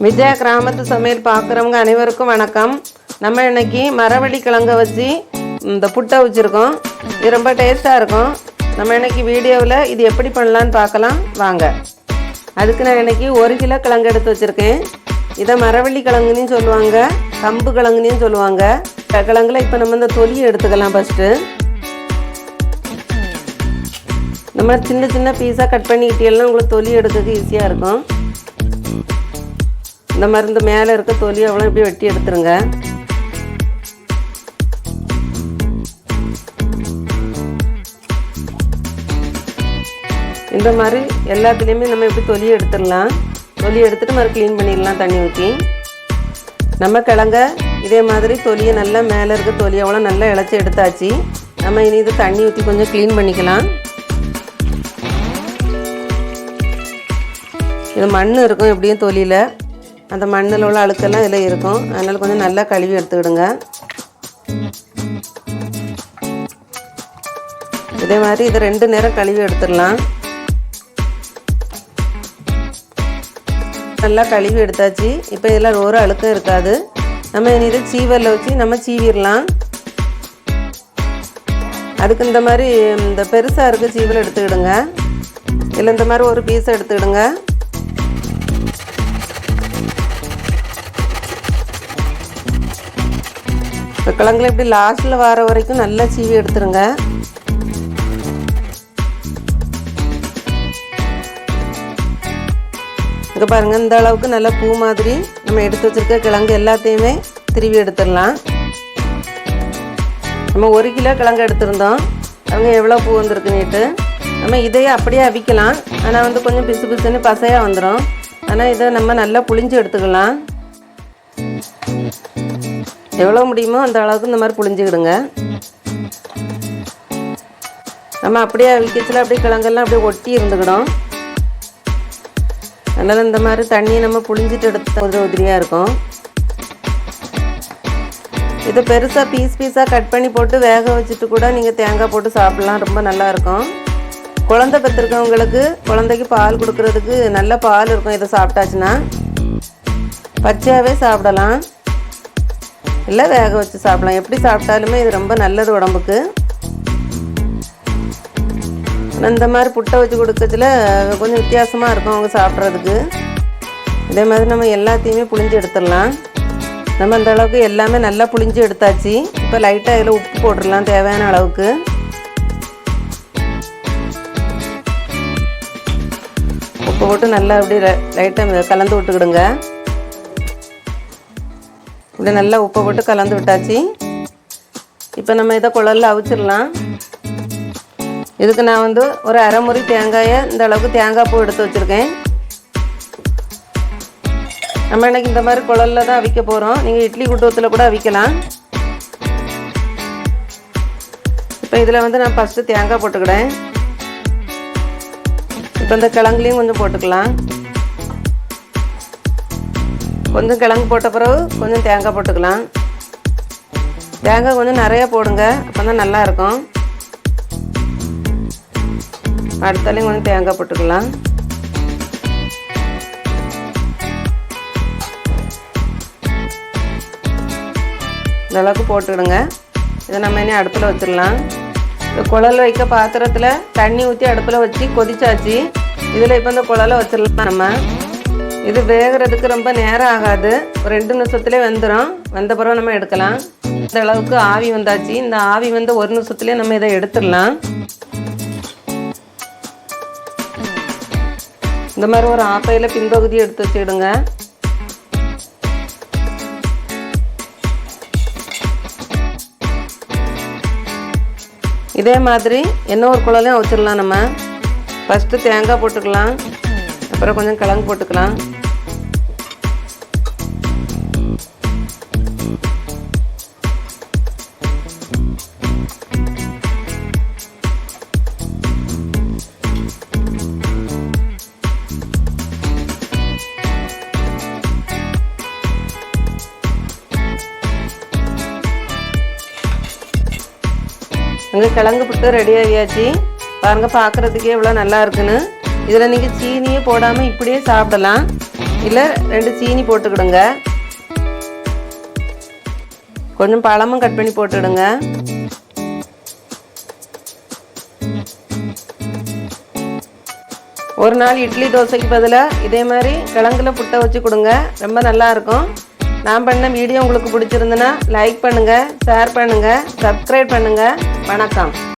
விஜயா கிராமத்து சமையல் பார்க்குறவங்க அனைவருக்கும் வணக்கம். நம்ம இன்னைக்கு மரவள்ளி கிழங்க வச்சு இந்த புட்டை வச்சுருக்கோம். இது ரொம்ப டேஸ்ட்டாக இருக்கும். நம்ம இன்னைக்கு வீடியோவில் இது எப்படி பண்ணலான்னு பார்க்கலாம் வாங்க. அதுக்கு நான் இன்னைக்கு 1 கிலோ கிழங்கு எடுத்து வச்சுருக்கேன். இதை மரவள்ளி கிழங்குன்னு சொல்லுவாங்க, கம்பு கிழங்குன்னு சொல்லுவாங்க. கிழங்குல இப்போ நம்ம இந்த தொலியை எடுத்துக்கலாம். ஃபஸ்ட்டு நம்ம சின்ன சின்ன பீஸாக கட் பண்ணிக்கிட்டேன்னா உங்களுக்கு தொலி எடுக்கிறதுக்கு ஈஸியாக இருக்கும். இந்த மருந்து மேலே இருக்க தொலி அவ்வளோ இப்படி வெட்டி எடுத்துருங்க. இந்த மாதிரி எல்லாத்துலேயுமே நம்ம இப்படி தொலியை எடுத்துடலாம். தொலியை எடுத்துகிட்டு மாதிரி க்ளீன் பண்ணிடலாம் தண்ணி ஊற்றி. நம்ம கிழங்க இதே மாதிரி தொலியை நல்லா மேலே இருக்க தொலியை அவ்வளோ நல்லா இழைச்சி எடுத்தாச்சு. நம்ம இனி இது தண்ணி ஊற்றி கொஞ்சம் க்ளீன் பண்ணிக்கலாம். இது மண் இருக்கும் எப்படியும் தொலியில், அந்த மண்ணில் உள்ள அழுக்கெல்லாம் இதில் இருக்கும். அதனால் கொஞ்சம் நல்லா கழுவி எடுத்துக்கிடுங்க. இதே மாதிரி இதை 2 நேரம் கழுவி எடுத்துடலாம். நல்லா கழுவி எடுத்தாச்சு. இப்போ இதில் ஒரு அழுக்கம் இருக்காது. நம்ம இனி இதை சீவரில் வச்சு நம்ம சீவிடலாம். அதுக்கு இந்த மாதிரி இந்த பெருசாக இருக்க சீவில் எடுத்துக்கிடுங்க. இல்லை இந்த மாதிரி ஒரு பீஸை எடுத்துக்கிடுங்க. இப்போ கிழங்குல இப்படி லாஸ்ட்டில் வர வரைக்கும் நல்லா சீவி எடுத்துருங்க. இங்கே பாருங்கள், இந்த அளவுக்கு நல்லா பூ மாதிரி நம்ம எடுத்து வச்சுருக்க கிழங்கு எல்லாத்தையுமே திருவி எடுத்துடலாம். நம்ம 1 கிலோ கிழங்கு எடுத்திருந்தோம். அவங்க எவ்வளோ பூ வந்துருக்குன்னுட்டு நம்ம இதையே அப்படியே அவிக்கலாம். ஆனால் கொஞ்சம் பிசு பிசுன்னு பசையாக வந்துடும். ஆனால் இதை நம்ம நல்லா புளிஞ்சு எடுத்துக்கலாம். எவ்வளோ முடியுமோ அந்த அளவுக்கு இந்த மாதிரி புளிஞ்சிக்கிடுங்க. நம்ம அப்படியே அவிக்கச்சில் அப்படியே கிழங்கெல்லாம் அப்படியே ஒட்டி இருந்துக்கிடும். அதனால் இந்த மாதிரி தண்ணியை நம்ம புளிஞ்சிட்டு எடுத்த உதிரியாக இருக்கும். இதை பெருசாக பீஸாக கட் பண்ணி போட்டு வேக வச்சுட்டு கூட நீங்கள் தேங்காய் போட்டு சாப்பிட்லாம். ரொம்ப நல்லாயிருக்கும். குழந்தை பெற்றிருக்கவங்களுக்கு குழந்தைக்கு பால் கொடுக்கறதுக்கு நல்ல பால் இருக்கும். இதை சாப்பிட்டாச்சுன்னா பச்சையாகவே சாப்பிடலாம், இல்லை வேக வச்சு சாப்பிடலாம். எப்படி சாப்பிட்டாலுமே இது ரொம்ப நல்லது உடம்புக்கு. இந்த மாதிரி புட்டை வச்சு கொடுக்கறதுல கொஞ்சம் வித்தியாசமாக இருக்கும் அவங்க சாப்பிட்றதுக்கு. இதே மாதிரி நம்ம எல்லாத்தையுமே புளிஞ்சு எடுத்துடலாம். நம்ம அந்த அளவுக்கு எல்லாமே நல்லா புளிஞ்சு எடுத்தாச்சு. இப்போ லைட்டாக இதில் உப்பு போட்டுடலாம் தேவையான அளவுக்கு. உப்பு போட்டு நல்லா அப்படியே லைட்டாக கலந்து விட்டுக்கிடுங்க. இப்படி நல்லா உப்பை போட்டு கலந்து விட்டாச்சு. இப்போ நம்ம இதை குழல்ல அவிச்சிடலாம். இதுக்கு நான் ஒரு அரை முறி தேங்காயை இந்த அளவுக்கு தேங்காய் பூ எடுத்து வச்சுருக்கேன். நம்ம இன்னைக்கு இந்த மாதிரி குழல்ல தான் அவிக்க போகிறோம். நீங்கள் இட்லி குட்டத்தில் கூட அவிக்கலாம். இப்போ இதில் நான் ஃபஸ்ட்டு தேங்காய் போட்டுக்கிறேன். இப்போ இந்த கிழங்குலையும் கொஞ்சம் போட்டுக்கலாம். கொஞ்சம் கிழங்கு போட்ட பிறகு கொஞ்சம் தேங்காய் போட்டுக்கலாம். தேங்காய் கொஞ்சம் நிறையா போடுங்க, அப்போ தான் நல்லாயிருக்கும். அடுத்தாலையும் கொஞ்சம் தேங்காய் போட்டுக்கலாம். இந்த அளவுக்கு போட்டுக்கிடுங்க. இதை நம்ம இனி அடுப்பில் வச்சிடலாம். இந்த குழல் வைக்க பாத்திரத்தில் தண்ணி ஊற்றி அடுப்பில் வச்சு கொதிச்சாச்சு. இதில் இப்போ இந்த குழலை வச்சிடலாம். நம்ம இது வேகிறதுக்கு ரொம்ப நேரம் ஆகாது. ஒரு 2 நிமிஷத்துலேயே வெந்துடும். வெந்த பிறகு நம்ம எடுக்கலாம். இந்த அளவுக்கு ஆவி வந்தாச்சு. இந்த ஆவி 1 நிமிஷத்துலேயே நம்ம இதை எடுத்துடலாம். இந்த மாதிரி ஒரு ஆப்பையில் பின்பகுதி எடுத்து வச்சுக்கிடுங்க. இதே மாதிரி இன்னொரு குழலையும் வச்சிடலாம். நம்ம ஃபஸ்ட்டு தேங்காய் போட்டுக்கலாம், அப்புறம் கொஞ்சம் கிழங்கு போட்டுக்கலாம். அங்கே கிழங்கு புட்டு ரெடி ஆகியாச்சு. பாருங்கள், பார்க்குறதுக்கே இவ்வளோ நல்லா இருக்குன்னு. இதில் நீங்கள் சீனியே போடாமல் இப்படியே சாப்பிடலாம். இல்லை 2 சீனி போட்டுக்கிடுங்க. கொஞ்சம் பழமும் கட் பண்ணி போட்டுடுங்க. ஒரு நாள் இட்லி தோசைக்கு பதிலாக இதே மாதிரி கிழங்குல புட்டை வச்சு கொடுங்க. ரொம்ப நல்லாயிருக்கும். நான் பண்ண வீடியோ உங்களுக்கு பிடிச்சிருந்துன்னா லைக் பண்ணுங்கள், ஷேர் பண்ணுங்கள், சப்ஸ்கிரைப் பண்ணுங்கள். வணக்கம்.